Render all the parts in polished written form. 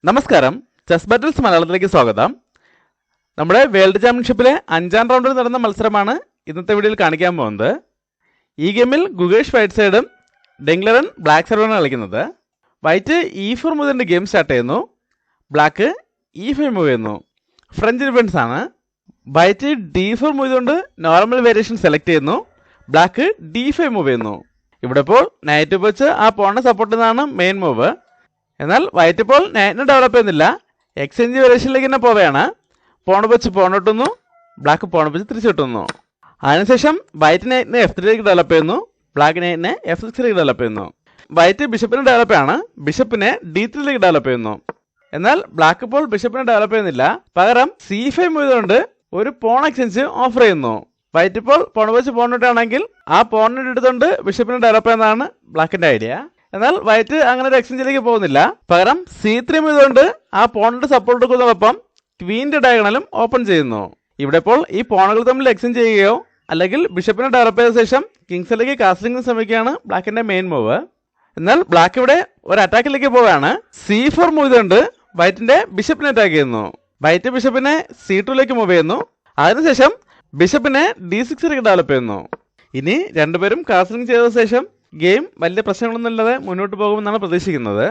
നമസ്കാരം, chess battles മലയാളത്തിലേക്ക് സ്വാഗതം. നമ്മുടെ വേൾഡ് ചാമ്പ്യൻഷിപ്പിലെ 5ാം റൗണ്ടിൽ നടന്ന മത്സരമാണ് ഇന്നത്തെ വീഡിയോയിൽ കാണിക്കാൻ പോകുന്നത്. ഈ ഗെയിമിൽ ഗുഗേഷ് വൈറ്റ് സൈഡും ഡെങ്ലറൻ ബ്ലാക്ക് സൈഡുമാണ് കളിക്കുന്നത്. വൈറ്റ് E4 മുതൽ ഗെയിം സ്റ്റാർട്ട് ചെയ്യുന്നു. ബ്ലാക്ക് E5 മൂവ് ചെയ്യുന്നു. ഫ്രഞ്ച് ഡിഫൻസ് ആണ്. വൈറ്റ് D4 മൂവ് ചെയ്തുകൊണ്ട് നോർമൽ വേരിയേഷൻ സെലക്ട് ചെയ്യുന്നു. ബ്ലാക്ക് D5 മൂവ് ചെയ്യുന്നു. ഇവിടെ ഇപ്പോൾ നൈറ്റ് വെച്ച് ആ പോണിനെ സപ്പോർട്ട് ചെയ്യുന്നതാണ് മെയിൻ മൂവ്. എന്നാൽ വൈറ്റ് ഇപ്പോൾ നൈറ്റിനെ ഡെവലപ്പ് ചെയ്യുന്നില്ല, എക്സ്ചേഞ്ച് വേരിയേഷനിലേക്ക് തന്നെ പോവുകയാണ്. പോൺ വെച്ച് പോൺ ഇട്ടുന്നു, ബ്ലാക്ക് പോൺ വെച്ച് തിരിച്ചു കിട്ടുന്നു. അതിനുശേഷം വൈറ്റ് നൈറ്റിനെ F3ലേക്ക് ഡെവലപ്പ് ചെയ്യുന്നു, ബ്ലാക്ക് നൈറ്റിനെ F6ലേക്ക് ഡെവലപ്പ് ചെയ്യുന്നു. വൈറ്റ് ബിഷപ്പിനെ ഡെവലപ്പ് ആണ്, ബിഷപ്പിനെ D3ലേക്ക് ഡെവലപ്പ് ചെയ്യുന്നു. എന്നാൽ ബ്ലാക്ക് ഇപ്പോൾ ബിഷപ്പിനെ ഡെവലപ്പ് ചെയ്യുന്നില്ല, പകരം C5 ചെയ്തുകൊണ്ട് ഒരു പോൺ എക്സ്ചേഞ്ച് ഓഫർ ചെയ്യുന്നു. വൈറ്റ് ഇപ്പോൾ പോൺ വെച്ച് പോൺ ഇട്ടാണെങ്കിൽ ആ പോണിനെ എടുത്തുകൊണ്ട് ബിഷപ്പിനെ ഡെവലപ്പ് ചെയ്യുന്നതാണ് ബ്ലാക്കിന്റെ ഐഡിയ. എന്നാൽ വൈറ്റ് അങ്ങനെ ഒരു എക്സ്ചേഞ്ചിലേക്ക് പോകുന്നില്ല, പകരം C3 ചെയ്തുകൊണ്ട് ആ പോണിന്റെ സപ്പോർട്ട് എടുക്കുന്നതോടൊപ്പം ക്വീന്റെ ഡയഗണലും ഓപ്പൺ ചെയ്യുന്നു. ഇവിടെ ഇപ്പോൾ ഈ പോണുകൾ തമ്മിൽ എക്സ്ചേഞ്ച് ചെയ്യുകയോ അല്ലെങ്കിൽ ബിഷപ്പിനെ ഡെവലപ്പ് ചെയ്ത ശേഷം കിങ്സിലേക്ക് കാസ്റ്റിംഗിന് ശ്രമിക്കുകയാണ് ബ്ലാക്കിന്റെ മെയിൻ മൂവ്. എന്നാൽ ബ്ലാക്ക് ഇവിടെ ഒരു അറ്റാക്കിലേക്ക് പോവുകയാണ്. C4 മൂവ് ചെയ്തുകൊണ്ട് വൈറ്റിന്റെ ബിഷപ്പിനെ അറ്റാക്ക് ചെയ്യുന്നു. വൈറ്റ് ബിഷപ്പിനെ C2ലേക്ക് മൂവ് ചെയ്യുന്നു. അതിനുശേഷം ബിഷപ്പിനെ D6ലേക്ക് ഡെവലപ്പ് ചെയ്യുന്നു. ഇനി രണ്ടുപേരും കാസ്റ്റിംഗ് ചെയ്ത ശേഷം ഗെയിം വലിയ പ്രശ്നങ്ങളൊന്നും ഇല്ലാതെ മുന്നോട്ട് പോകുമെന്നാണ് പ്രതീക്ഷിക്കുന്നത്.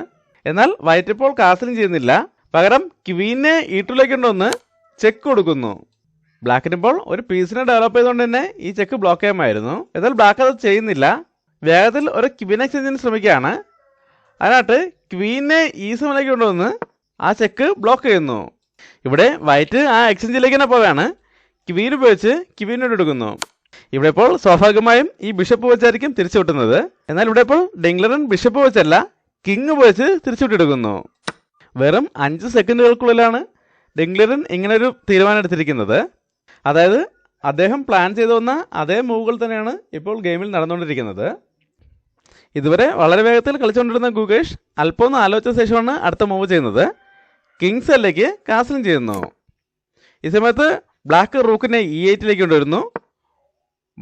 എന്നാൽ വൈറ്റ് ഇപ്പോൾ കാസ്റ്റിംഗ് ചെയ്യുന്നില്ല, പകരം ക്വീനെ E2ലേക്ക് കൊണ്ടുവന്ന് ചെക്ക് കൊടുക്കുന്നു. ബ്ലാക്കിന് ഇപ്പോൾ ഒരു പീസിനെ ഡെവലപ്പ് ചെയ്തുകൊണ്ട് തന്നെ ഈ ചെക്ക് ബ്ലോക്ക് ചെയ്യാമായിരുന്നു. എന്നാൽ ബ്ലാക്ക് അത് ചെയ്യുന്നില്ല, വേഗത്തിൽ ഒരു ക്വീൻ എക്സ്ചേഞ്ചിന് ശ്രമിക്കുകയാണ്. അതിനായിട്ട് ക്വീനെ E7ലേക്ക് കൊണ്ടുവന്ന് ആ ചെക്ക് ബ്ലോക്ക് ചെയ്യുന്നു. ഇവിടെ വൈറ്റ് ആ എക്സ്ചേഞ്ചിലേക്ക് തന്നെ പോവുകയാണ്. ക്വീൻ ഉപയോഗിച്ച് ക്വീനോട് എടുക്കുന്നു. ഇവിടെ ഇപ്പോൾ സ്വാഭാവികമായും ഈ ബിഷപ്പ് വെച്ചായിരിക്കും തിരിച്ചു വിട്ടുന്നത്. എന്നാൽ ഇവിടെ ഇപ്പോൾ ഡെങ്ലറൻ ബിഷപ്പ് വെച്ചല്ല, കിങ് വെച്ച് തിരിച്ചുവിട്ടെടുക്കുന്നു. വെറും 5 സെക്കൻഡുകൾക്കുള്ളിലാണ് ഡെങ്ലറൻ ഇങ്ങനൊരു തീരുമാനം എടുത്തിരിക്കുന്നത്. അതായത് അദ്ദേഹം പ്ലാൻ ചെയ്തു വന്ന അതേ മൂവുകൾ തന്നെയാണ് ഇപ്പോൾ ഗെയിമിൽ നടന്നുകൊണ്ടിരിക്കുന്നത്. ഇതുവരെ വളരെ വേഗത്തിൽ കളിച്ചുകൊണ്ടിരുന്ന ഗുഗേഷ് അല്പം ഒന്ന് ആലോചിച്ച ശേഷമാണ് അടുത്ത മൂവ് ചെയ്യുന്നത്. കിങ്സ് എല്ലേക്ക് കാസ്റ്റിംഗ് ചെയ്യുന്നു. ഈ സമയത്ത് ബ്ലാക്ക് റൂക്കിനെ E8ലേക്ക് കൊണ്ടുവരുന്നു.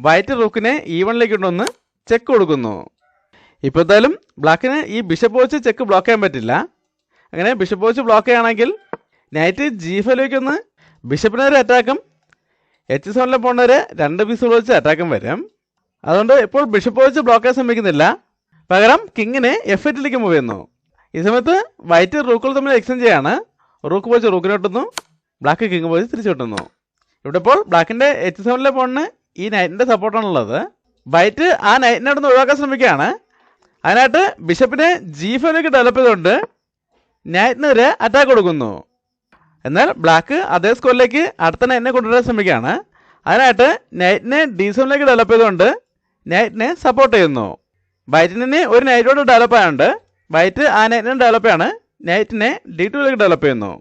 വൈറ്റ് റൂക്കിനെ E1ലേക്ക് കൊണ്ടുവന്ന് ചെക്ക് കൊടുക്കുന്നു. ഇപ്പോൾ എന്തായാലും ബ്ലാക്കിന് ഈ ബിഷപ്പ് വെച്ച് ചെക്ക് ബ്ലോക്ക് ചെയ്യാൻ പറ്റില്ല. അങ്ങനെ ബിഷപ്പ് വെച്ച് ബ്ലോക്ക് ചെയ്യുകയാണെങ്കിൽ നൈറ്റ് G5ലേക്ക് ഒന്ന് ബിഷപ്പിനൊരു അറ്റാക്കും H7 പോകേണ്ടവരെ 2 പീസുകൾ വെച്ച് അറ്റാക്കും വരും. അതുകൊണ്ട് ഇപ്പോൾ ബിഷപ്പ് വെച്ച് ബ്ലോക്ക് ചെയ്യാൻ ശ്രമിക്കുന്നില്ല, പകരം കിങ്ങിനെ F8ലേക്ക് മൂവ് ചെയ്യുന്നു. ഈ സമയത്ത് വൈറ്റ് റൂക്കുകൾ തമ്മിൽ എക്സ്ചേഞ്ച് ചെയ്യാണ്. റൂക്ക് വെച്ച് റൂക്കിനെ കിട്ടുന്നു, ബ്ലാക്ക് കിങ് വെച്ച് തിരിച്ചു കിട്ടുന്നു. ഇവിടെ ഇപ്പോൾ ബ്ലാക്കിൻ്റെ H7 പോണിന് ഈ നൈറ്റിൻ്റെ സപ്പോർട്ടാണുള്ളത്. വൈറ്റ് ആ നൈറ്റിനെ അവിടെ നിന്ന് ഒഴിവാക്കാൻ ശ്രമിക്കുകയാണ്. അതിനായിട്ട് ബിഷപ്പിനെ G5ലേക്ക് ഡെവലപ്പ് ചെയ്തുകൊണ്ട് നൈറ്റിനെതിരെ അറ്റാക്ക് കൊടുക്കുന്നു. എന്നാൽ ബ്ലാക്ക് അതേ സ്കോറിലേക്ക് അടുത്ത നൈറ്റിനെ കൊണ്ടുവരാൻ ശ്രമിക്കുകയാണ്. അതിനായിട്ട് നൈറ്റിനെ D7ലേക്ക് ഡെവലപ്പ് ചെയ്തുകൊണ്ട് നൈറ്റിനെ സപ്പോർട്ട് ചെയ്യുന്നു. വൈറ്റിനെ ഒരു നൈറ്റോട് ഡെവലപ്പ് ആയതുകൊണ്ട് വൈറ്റ് ആ നൈറ്റിനെ ഡെവലപ്പ് ആണ്, നൈറ്റിനെ D2ലേക്ക് ഡെവലപ്പ് ചെയ്യുന്നു.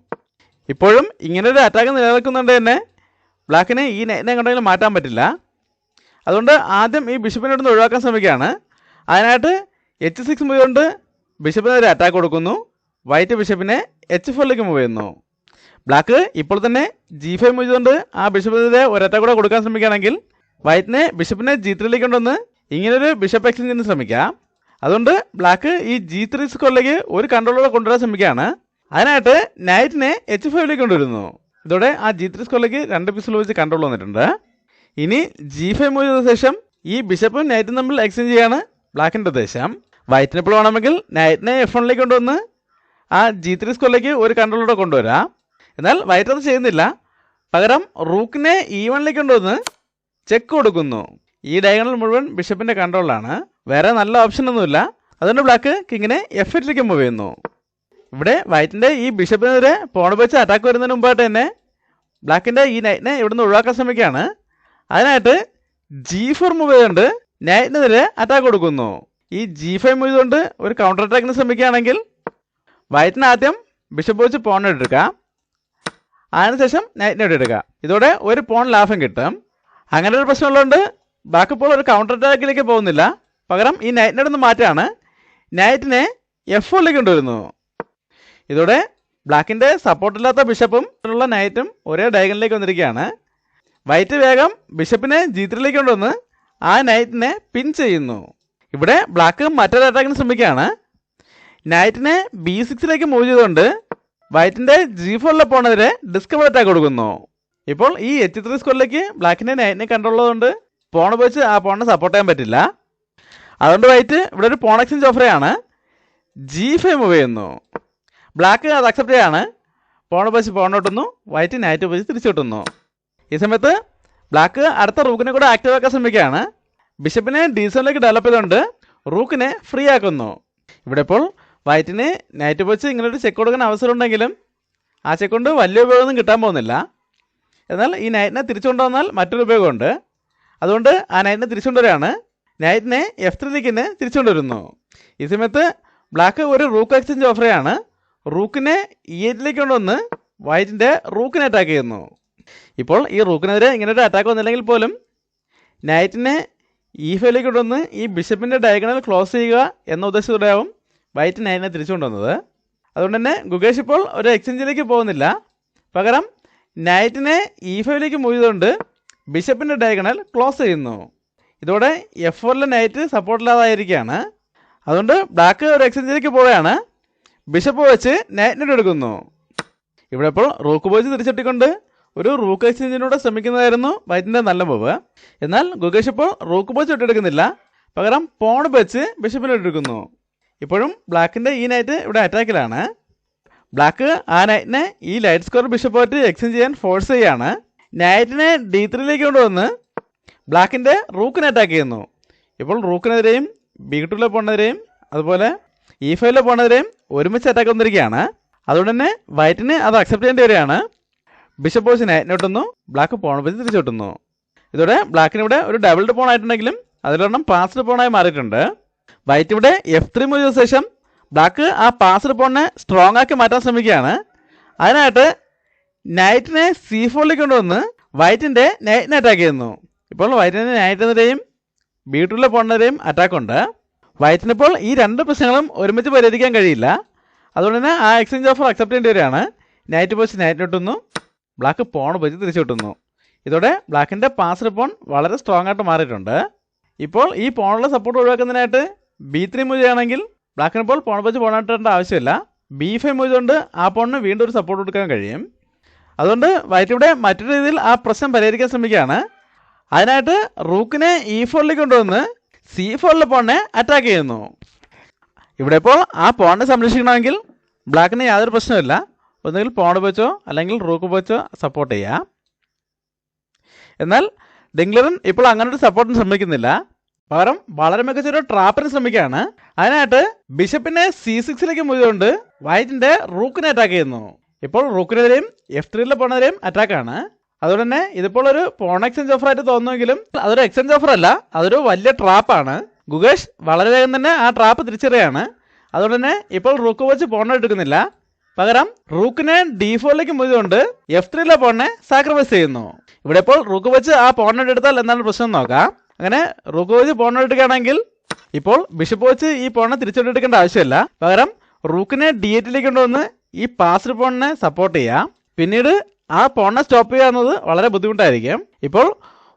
ഇപ്പോഴും ഇങ്ങനൊരു അറ്റാക്ക് നിലനിൽക്കുന്നുണ്ട് തന്നെ ബ്ലാക്കിന് ഈ നൈറ്റിനെ എങ്ങോട്ടെങ്കിലും മാറ്റാൻ പറ്റില്ല. അതുകൊണ്ട് ആദ്യം ഈ ബിഷപ്പിനെ ഇടുന്ന് ഒഴിവാക്കാൻ ശ്രമിക്കുകയാണ്. അതിനായിട്ട് H6 മൂവ് കൊണ്ട് ബിഷപ്പിനെതിരെ അറ്റാക്ക് കൊടുക്കുന്നു. വൈറ്റ് ബിഷപ്പിനെ H4ലേക്ക് മൂവ് ചെയ്യുന്നു. ബ്ലാക്ക് ഇപ്പോൾ തന്നെ G5 മൂവ് ചെയ്തുകൊണ്ട് ആ ബിഷപ്പിനെതിരെ ഒരു അറ്റാക്ക് കൂടെ കൊടുക്കാൻ ശ്രമിക്കുകയാണെങ്കിൽ വൈറ്റിനെ ബിഷപ്പിനെ G3ലേക്ക് കൊണ്ടുവന്ന് ഇങ്ങനൊരു ബിഷപ്പ് എക്സ്ചേഞ്ചിന് ശ്രമിക്കാം. അതുകൊണ്ട് ബ്ലാക്ക് ഈ G3 സ്കോറിലേക്ക് ഒരു കൺട്രോളോടെ കൊണ്ടുവരാൻ ശ്രമിക്കുകയാണ്. അതിനായിട്ട് നൈറ്റിനെ H5ലേക്ക് കൊണ്ടുവരുന്നു. ഇതോടെ ആ G3 സ്കോറിലേക്ക് 2 പീസുകൾ വെച്ച് കൺട്രോൾ വന്നിട്ടുണ്ട്. ഇനി G5 മൂവ് ചെയ്ത ശേഷം ഈ ബിഷപ്പും നൈറ്റും തമ്മിൽ എക്സ്ചേഞ്ച് ചെയ്യാണ് ബ്ലാക്കിൻ്റെ ഉദ്ദേശം. വൈറ്റിനെ ഇപ്പോൾ വേണമെങ്കിൽ നൈറ്റിനെ F1ലേക്ക് കൊണ്ടുവന്ന് ആ G3 സ്കോറിലേക്ക് ഒരു കൺട്രോളോടെ കൊണ്ടുവരാം. എന്നാൽ വൈറ്റ് അത് ചെയ്യുന്നില്ല, പകരം റൂക്കിനെ E1ലേക്ക് കൊണ്ടുവന്ന് ചെക്ക് കൊടുക്കുന്നു. ഈ ഡയഗണൽ മുഴുവൻ ബിഷപ്പിൻ്റെ കൺട്രോളിലാണ്, വേറെ നല്ല ഓപ്ഷൻ ഒന്നുമില്ല. അതുകൊണ്ട് ബ്ലാക്ക് കിങ്ങിനെ F8ലേക്ക് മൂവ് ചെയ്യുന്നു. ഇവിടെ വൈറ്റിൻ്റെ ഈ ബിഷപ്പിനെതിരെ പോൺ വെച്ച് അറ്റാക്ക് വരുന്നതിന് മുമ്പായിട്ട് തന്നെ ബ്ലാക്കിൻ്റെ ഈ നൈറ്റിനെ ഇവിടുന്ന് ഒഴിവാക്കാൻ ശ്രമിക്കുകയാണ്. അതിനായിട്ട് G4 മൂവ് ചെയ്തുകൊണ്ട് നൈറ്റിനെതിരെ അറ്റാക്ക് കൊടുക്കുന്നു. ഈ G5 മൂവ് ചെയ്തുകൊണ്ട് ഒരു കൗണ്ടർ അറ്റാക്കിന് ശ്രമിക്കുകയാണെങ്കിൽ വൈറ്റിന് ആദ്യം ബിഷപ്പ് വെച്ച് പോൺ എടുക്കാം, അതിനുശേഷം നൈറ്റിനെ എടുക്കുക. ഇതോടെ ഒരു പോൺ ലാഭം കിട്ടും. അങ്ങനെ ഒരു പ്രശ്നമുള്ളതുകൊണ്ട് ബ്ലാക്ക് ഇപ്പോൾ ഒരു കൗണ്ടർ അറ്റാക്കിലേക്ക് പോകുന്നില്ല, പകരം ഈ നൈറ്റിനെ ഇടുന്ന് മാറ്റാണ്, നൈറ്റിനെ F4ലേക്ക് കൊണ്ടുവരുന്നു. ഇതോടെ ബ്ലാക്കിൻ്റെ സപ്പോർട്ടില്ലാത്ത ബിഷപ്പും ഉള്ള നൈറ്റും ഒരേ ഡയഗണിലേക്ക് വന്നിരിക്കുകയാണ്. വൈറ്റ് വേഗം ബിഷപ്പിനെ G3ലേക്ക് കൊണ്ടുവന്ന് ആ നൈറ്റിനെ പിൻ ചെയ്യുന്നു. ഇവിടെ ബ്ലാക്ക് മറ്റൊരു അറ്റാക്കിന് ശ്രമിക്കുകയാണ്. നൈറ്റിനെ B6ലേക്ക് മൂവ് ചെയ്തുകൊണ്ട് വൈറ്റിന്റെ G4 പോണെതിരെ ഡിസ്കവർ അറ്റാക്ക് കൊടുക്കുന്നു. ഇപ്പോൾ ഈ H3 സ്ക്വയറിലേക്ക് ബ്ലാക്കിന്റെ നൈറ്റിനെ കണ്ടുള്ളതുകൊണ്ട് പോൺ ഉപയോഗിച്ച് ആ പോണിനെ സപ്പോർട്ട് ചെയ്യാൻ പറ്റില്ല. അതുകൊണ്ട് വൈറ്റ് ഇവിടെ ഒരു പോൺ എക്സ്ചേഞ്ച് ഓഫറെയാണ് G5 മൂവ് ചെയ്യുന്നു. ബ്ലാക്ക് അത് അക്സെപ്റ്റ് ചെയ്യാണ്. പോൺ ഉപയോഗിച്ച് പോൺ കിട്ടുന്നു. വൈറ്റ് നൈറ്റ് ഉപയോഗിച്ച് തിരിച്ചു കിട്ടുന്നു. ഈ സമയത്ത് ബ്ലാക്ക് അടുത്ത റൂക്കിനെ കൂടെ ആക്റ്റീവ് ആക്കാൻ ശ്രമിക്കുകയാണ്. ബിഷപ്പിനെ D7ലേക്ക് ഡെവലപ്പ് ചെയ്തുകൊണ്ട് റൂക്കിനെ ഫ്രീ ആക്കുന്നു. ഇവിടെ ഇപ്പോൾ വൈറ്റിന് നൈറ്റ് ഉപയോഗിച്ച് ഇങ്ങനൊരു ചെക്ക് കൊടുക്കാൻ അവസരം ഉണ്ടെങ്കിലും ആ ചെക്ക് കൊണ്ട് വലിയ ഉപയോഗമൊന്നും കിട്ടാൻ പോകുന്നില്ല. എന്നാൽ ഈ നൈറ്റിനെ തിരിച്ചു കൊണ്ടുവന്നാൽ മറ്റൊരു ഉപയോഗമുണ്ട്. അതുകൊണ്ട് ആ നൈറ്റിനെ തിരിച്ചു കൊണ്ടുവരികയാണ്. നൈറ്റിനെ F3ലേക്ക് തന്നെ തിരിച്ചു കൊണ്ടുവരുന്നു. ഈ സമയത്ത് ബ്ലാക്ക് ഒരു റൂക്ക് എക്സ്ചേഞ്ച് ഓഫറെയാണ്. റൂക്കിനെ E8ലേക്ക് കൊണ്ടുവന്ന് വൈറ്റിൻ്റെ റൂക്കിനെ അറ്റാക്ക് ചെയ്യുന്നു. ഇപ്പോൾ ഈ റൂക്കിനെതിരെ ഇങ്ങനൊരു അറ്റാക്ക് വന്നില്ലെങ്കിൽ പോലും നൈറ്റിനെ E5ലേക്ക് കൊണ്ടുവന്ന് ഈ ബിഷപ്പിൻ്റെ ഡയഗണൽ ക്ലോസ് ചെയ്യുക എന്ന ഉദ്ദേശത്തോടെയാവും വൈറ്റ് നൈറ്റിനെ തിരിച്ചു കൊണ്ടുവന്നത്. അതുകൊണ്ട് തന്നെ ഗുഗേഷ് ഇപ്പോൾ ഒരു എക്സ്ചേഞ്ചിലേക്ക് പോകുന്നില്ല. പകരം നൈറ്റിനെ E5ലേക്ക് മൂവ് ചെയ്തുകൊണ്ട് ബിഷപ്പിൻ്റെ ഡയഗണൽ ക്ലോസ് ചെയ്യുന്നു. ഇതോടെ F4 നൈറ്റ് സപ്പോർട്ടില്ലാതായിരിക്കുകയാണ്. അതുകൊണ്ട് ബ്ലാക്ക് ഒരു എക്സ്ചേഞ്ചിലേക്ക് പോവുകയാണ്. ബിഷപ്പ് വെച്ച് നൈറ്റിനെ എടുക്കുന്നു. ഇവിടെ ഇപ്പോൾ റൂക്ക് ഉപയോഗിച്ച് തിരിച്ചെട്ടിക്കൊണ്ട് ഒരു റൂക്ക് എക്സ്ചേഞ്ചിനൂടെ ശ്രമിക്കുന്നതായിരുന്നു വൈറ്റിൻ്റെ നല്ല മൂവ്. എന്നാൽ ഗുഗേഷ് ഇപ്പോൾ റൂക്ക് ഉപയോഗിച്ച് ഇട്ടെടുക്കുന്നില്ല. പകരം പോൺ വെച്ച് ബിഷപ്പിനെ എടുക്കുന്നു. ഇപ്പോഴും ബ്ലാക്കിൻ്റെ ഈ നൈറ്റ് ഇവിടെ അറ്റാക്കിലാണ്. ബ്ലാക്ക് ആ നൈറ്റിനെ ഈ ലൈറ്റ് സ്ക്വയർ ബിഷപ്പായിട്ട് എക്സ്ചേഞ്ച് ചെയ്യാൻ ഫോഴ്സ് ചെയ്യുകയാണ്. നൈറ്റിനെ D3ലേക്ക് കൊണ്ടുവന്ന് ബ്ലാക്കിൻ്റെ റൂക്കിനെ അറ്റാക്ക് ചെയ്യുന്നു. ഇപ്പോൾ റൂക്കിനെതിരെയും B2 പോണെതിരെയും അതുപോലെ E5 പോണെതിരെയും ഒരുമിച്ച് അറ്റാക്ക് വന്നിരിക്കുകയാണ്. അതുകൊണ്ട് തന്നെ വൈറ്റിന് അത് അക്സെപ്റ്റ് ചെയ്യേണ്ടി വരികയാണ്. ബിഷപ്പ് വെച്ച് നൈറ്റിനെ കിട്ടുന്നു. ബ്ലാക്ക് പോൺ വെച്ച് തിരിച്ചു കിട്ടുന്നു. ഇതോടെ ബ്ലാക്കിന് ഇവിടെ ഒരു ഡബിൾഡ് പോൺ ആയിട്ടുണ്ടെങ്കിലും അതിലൊരെണ്ണം പാസ്ഡ് പോണായി മാറിയിട്ടുണ്ട്. വൈറ്റ് ഇവിടെ F3 മൂവ് ചെയ്ത ശേഷം ബ്ലാക്ക് ആ പാസ്ഡ് പോണിനെ സ്ട്രോങ് ആക്കി മാറ്റാൻ ശ്രമിക്കുകയാണ്. അതിനായിട്ട് നൈറ്റിനെ C4ലേക്ക് കൊണ്ടുവന്ന് വൈറ്റിൻ്റെ നൈറ്റിനെ അറ്റാക്ക് ചെയ്യുന്നു. ഇപ്പോൾ വൈറ്റിൻ്റെ നൈറ്റിനെതിരെയും B2 പോണിനെതിരെയും അറ്റാക്കുണ്ട്. വൈറ്റിനിപ്പോൾ ഈ രണ്ട് പ്രശ്നങ്ങളും ഒരുമിച്ച് പരിഹരിക്കാൻ കഴിയില്ല. അതുകൊണ്ട് തന്നെ ആ എക്സ്ചേഞ്ച് ഓഫർ അക്സെപ്റ്റ് ചെയ്യേണ്ടി വരികയാണ്. നൈറ്റ് പോസ്റ്റ് നൈറ്റിന് കിട്ടുന്നു. ബ്ലാക്ക് പോൺ ഉപയോഗിച്ച് തിരിച്ചു കിട്ടുന്നു. ഇതോടെ ബ്ലാക്കിൻ്റെ പാസ്ഡ് പോൺ വളരെ സ്ട്രോങ് ആയിട്ട് മാറിയിട്ടുണ്ട്. ഇപ്പോൾ ഈ പോണുള്ള സപ്പോർട്ട് ഒഴിവാക്കുന്നതിനായിട്ട് B3 മൂവ് ചെയ്യുകയാണെങ്കിൽ ബ്ലാക്കിന് ഇപ്പോൾ പോൺ വെച്ച് പോൺ ഇട്ടേണ്ട ആവശ്യമില്ല. B5 മൂവ് ചെയ്തുകൊണ്ട് ആ പോണിന് വീണ്ടും ഒരു സപ്പോർട്ട് കൊടുക്കാൻ കഴിയും. അതുകൊണ്ട് വൈറ്റ് ഇവിടെ മറ്റൊരു രീതിയിൽ ആ പ്രശ്നം പരിഹരിക്കാൻ ശ്രമിക്കുകയാണ്. അതിനായിട്ട് റൂക്കിനെ E4ലേക്ക് കൊണ്ടുവന്ന് C4 പോണിനെ അറ്റാക്ക് ചെയ്യുന്നു. ഇവിടെ ഇപ്പോൾ ആ പോണിനെ സംരക്ഷിക്കണമെങ്കിൽ ബ്ലാക്കിന് യാതൊരു പ്രശ്നമില്ല. ഒന്നുകിൽ പോൺ വെച്ചോ അല്ലെങ്കിൽ റൂക്ക് വെച്ചോ സപ്പോർട്ട് ചെയ്യാം. എന്നാൽ ഡെങ്ലറൻ ഇപ്പോൾ അങ്ങനെ ഒരു സപ്പോർട്ടിന് ശ്രമിക്കുന്നില്ല. പകരം വളരെ മികച്ചൊരു ട്രാപ്പിന് ശ്രമിക്കുകയാണ്. അതിനായിട്ട് ബിഷപ്പിനെ C6ലേക്ക് മൂവ് ചെയ്തുകൊണ്ട് വൈറ്റിൻ്റെ റൂക്കിനെ അറ്റാക്ക് ചെയ്യുന്നു. ഇപ്പോൾ റൂക്കിനെതിരെയും F3 പോണെതിരെയും അറ്റാക്കാണ്. അതുകൊണ്ട് തന്നെ ഇതിപ്പോൾ ഒരു പോൺ എക്സ്ചേഞ്ച് ഓഫർ ആയിട്ട് തോന്നുമെങ്കിലും അതൊരു എക്സ്ചേഞ്ച് ഓഫർ അല്ല, അതൊരു വലിയ ട്രാപ്പാണ്. ഗുഗേഷ് വളരെ വേഗം തന്നെ ആ ട്രാപ്പ് തിരിച്ചറിയാണ്. അതുകൊണ്ട് തന്നെ ഇപ്പോൾ റൂക്ക് വെച്ച് പോൺ എടുക്കുന്നില്ല. പകരം റൂക്കിനെ D4ലേക്ക് മൂവ് ചെയ്തുകൊണ്ട് F3 പോണിനെ സാക്രിഫൈസ് ചെയ്യുന്നു. ഇവിടെ ഇപ്പോൾ റൂക്ക് വെച്ച് ആ പോൺ എടുത്താൽ എന്താണ് പ്രശ്നം നോക്കാം. അങ്ങനെ റൂക്ക് വെച്ച് പോൺ എടുക്കുകയാണെങ്കിൽ ഇപ്പോൾ ബിഷപ്പ് വെച്ച് ഈ പോണിനെ തിരിച്ചെടുക്കേണ്ട ആവശ്യമില്ല. പകരം റൂക്കിനെ D8ലേക്ക് കൊണ്ടുവന്ന് ഈ പാസ്ഡ് പോണിനെ സപ്പോർട്ട് ചെയ്യാം. പിന്നീട് ആ പോണിനെ സ്റ്റോപ്പ് ചെയ്യുക എന്നത് വളരെ ബുദ്ധിമുട്ടായിരിക്കും. ഇപ്പോൾ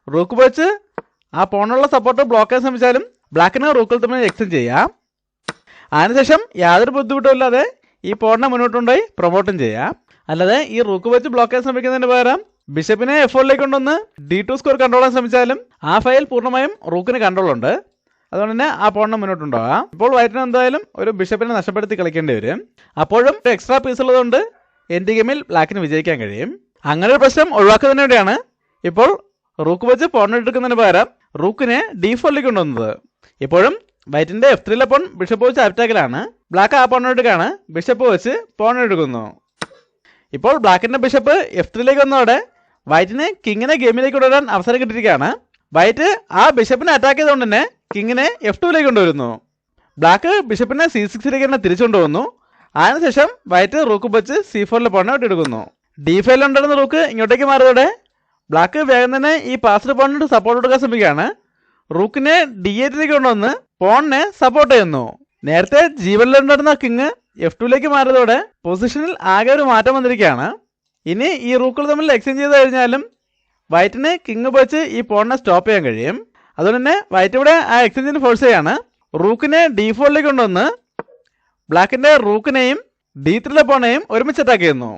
റൂക്ക് വെച്ച് ആ പോണിനുള്ള സപ്പോർട്ട് ബ്ലോക്ക് ചെയ്യാൻ ശ്രമിച്ചാലും ബ്ലാക്കിന് റൂക്കിൽ തമ്മിൽ എക്സ്ചേഞ്ച് ചെയ്യാം. അതിനുശേഷം യാതൊരു ബുദ്ധിമുട്ടും ഇല്ലാതെ ഈ പോണിനെ മുന്നോട്ടുണ്ടായി പ്രൊമോട്ടും ചെയ്യാം. അല്ലാതെ ഈ റൂക്ക് വെച്ച് ബ്ലോക്ക് ചെയ്യാൻ ശ്രമിക്കുന്നതിന് പകരം ബിഷപ്പിനെ F4ലേക്ക് കൊണ്ടുവന്ന് D2 സ്കോർ കൺട്രോൾ ചെയ്യാൻ ശ്രമിച്ചാലും ആ ഫയൽ പൂർണ്ണമായും റൂക്കിന് കൺട്രോൾ ഉണ്ട്. അതുകൊണ്ട് തന്നെ ആ പോണിനെ മുന്നോട്ടുണ്ടാകാം. ഇപ്പോൾ വൈറ്റിന് എന്തായാലും ഒരു ബിഷപ്പിനെ നഷ്ടപ്പെടുത്തി കളിക്കേണ്ടി വരും. അപ്പോഴും ഒരു എക്സ്ട്രാ പീസ് ഉള്ളതുകൊണ്ട് എൻഡ് ഗെയിമിൽ ബ്ലാക്കിന് വിജയിക്കാൻ കഴിയും. അങ്ങനെ ഒരു പ്രശ്നം ഒഴിവാക്കുന്നതിന് വേണ്ടിയാണ് ഇപ്പോൾ റൂക്ക് വെച്ച് പോൺ എടുക്കുന്നതിന് പകരം റൂക്കിനെ D4ലേക്ക് കൊണ്ടുവന്നത്. ഇപ്പോഴും വൈറ്റിൻ്റെ F3 പോൺ ബിഷപ്പ് വെച്ച് അറ്റാക്കിലാണ്. ബ്ലാക്ക് ആ പോൺ എടുക്കുകയാണ്. ബിഷപ്പ് വെച്ച് പോൺ എടുക്കുന്നു. ഇപ്പോൾ ബ്ലാക്കിൻ്റെ ബിഷപ്പ് F3ലേക്ക് വന്നതോടെ വൈറ്റിന് കിങ്ങിനെ ഗെയിമിലേക്ക് കൊണ്ടുവരാൻ അവസരം കിട്ടിയിരിക്കുകയാണ്. വൈറ്റ് ആ ബിഷപ്പിനെ അറ്റാക്ക് ചെയ്തുകൊണ്ട് തന്നെ കിങ്ങിനെ F2ലേക്ക് കൊണ്ടുവരുന്നു. ബ്ലാക്ക് ബിഷപ്പിനെ C6ലേക്ക് തന്നെ തിരിച്ചുകൊണ്ടുവന്നു. അതിനുശേഷം വൈറ്റ് റൂക്ക് വെച്ച് C4 പോണിനെ വിട്ടെടുക്കുന്നു. D5 ഉണ്ടായിരുന്ന റൂക്ക് ഇങ്ങോട്ടേക്ക് മാറിയതോടെ ബ്ലാക്ക് വേഗം തന്നെ ഈ പാസ്ഡ് പോണിന് സപ്പോർട്ട് കൊടുക്കാൻ ശ്രമിക്കുകയാണ്. റൂക്കിനെ D8ലേക്ക് കൊണ്ടുവന്ന് പോണിനെ സപ്പോർട്ട് ചെയ്യുന്നു. നേരത്തെ G1 ഉണ്ടായിരുന്ന കിങ് F2ലേക്ക് മാറിയതോടെ പൊസിഷനിൽ ആകെ ഒരു മാറ്റം വന്നിരിക്കുകയാണ്. ഇനി ഈ റൂക്കുകൾ തമ്മിൽ എക്സ്ചേഞ്ച് ചെയ്ത് കഴിഞ്ഞാലും വൈറ്റിന് കിങ് വെച്ച് ഈ പോണിനെ സ്റ്റോപ്പ് ചെയ്യാൻ കഴിയും. അതുകൊണ്ട് തന്നെ വൈറ്റ് ഇവിടെ ആ എക്സ്ചേഞ്ചിന് ഫോഴ്സ് ചെയ്യാണ്. റൂക്കിനെ D4ലേക്ക് കൊണ്ടുവന്ന് ബ്ലാക്കിൻ്റെ റൂക്കിനെയും D3 പോണേയും ഒരുമിച്ച് അറ്റാക്ക് ചെയ്യുന്നു.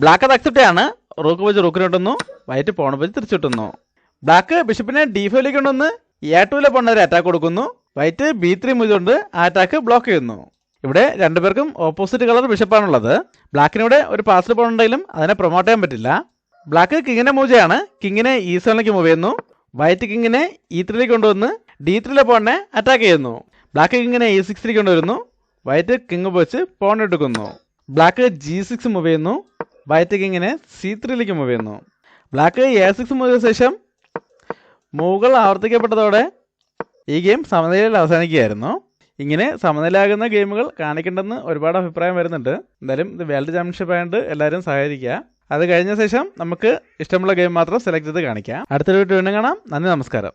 ബ്ലാക്ക് അത് അക്സെപ്റ്റ് ആണ്. റൂക്ക് വെച്ച് റൂക്കിന് കിട്ടുന്നു. വൈറ്റ് പോണ വെച്ച് തിരിച്ചിട്ടുന്നു. ബ്ലാക്ക് ബിഷപ്പിനെ D5 കൊണ്ടുവന്ന് A2 പോണവരെ അറ്റാക്ക് കൊടുക്കുന്നു. വൈറ്റ് B3 മൂവ്കൊണ്ട് ആ അറ്റാക്ക് ബ്ലോക്ക് ചെയ്യുന്നു. ഇവിടെ രണ്ടുപേർക്കും ഓപ്പോസിറ്റ് കളർ ബിഷപ്പാണുള്ളത്. ബ്ലാക്കിനിവിടെ ഒരു പാസ്ഡ് പോണുണ്ടെങ്കിലും അതിനെ പ്രൊമോട്ട് ചെയ്യാൻ പറ്റില്ല. ബ്ലാക്ക് കിങ്ങിനെ മൂവ് ചെയ്യാണ്. കിങ്ങിനെ E7 മൂവ് ചെയ്യുന്നു. വൈറ്റ് കിങ്ങിനെ E3 കൊണ്ടുവന്ന് D3 പോണിനെ അറ്റാക്ക് ചെയ്യുന്നു. ബ്ലാക്ക് കിങ്ങിനെ E6 കൊണ്ടുവരുന്നു. വൈറ്റ് കിങ് വെച്ച് പോൺ എടുക്കുന്നു. ബ്ലാക്ക് G6 മൂവ് ചെയ്യുന്നു. വൈറ്റ് കിങ്ങിനെ C3 മൂവ് ചെയ്യുന്നു. ബ്ലാക്ക് A6 മൂവ് ചെയ്ത ശേഷം മൂവുകൾ ആവർത്തിക്കപ്പെട്ടതോടെ ഈ ഗെയിം സമനിലയിൽ അവസാനിക്കുകയായിരുന്നു. ഇങ്ങനെ സമനിലയാകുന്ന ഗെയിമുകൾ കാണിക്കേണ്ടെന്ന് ഒരുപാട് അഭിപ്രായം വരുന്നുണ്ട്. എന്തായാലും ഇത് വേൾഡ് ചാമ്പ്യൻഷിപ്പ് ആയതുകൊണ്ട് എല്ലാവരും സഹകരിക്കുക. അത് കഴിഞ്ഞ ശേഷം നമുക്ക് ഇഷ്ടമുള്ള ഗെയിം മാത്രം സെലക്ട് ചെയ്ത് കാണിക്കാം. അടുത്തൊരു വീഡിയോ വീണ്ടും കാണാം. നന്ദി, നമസ്കാരം.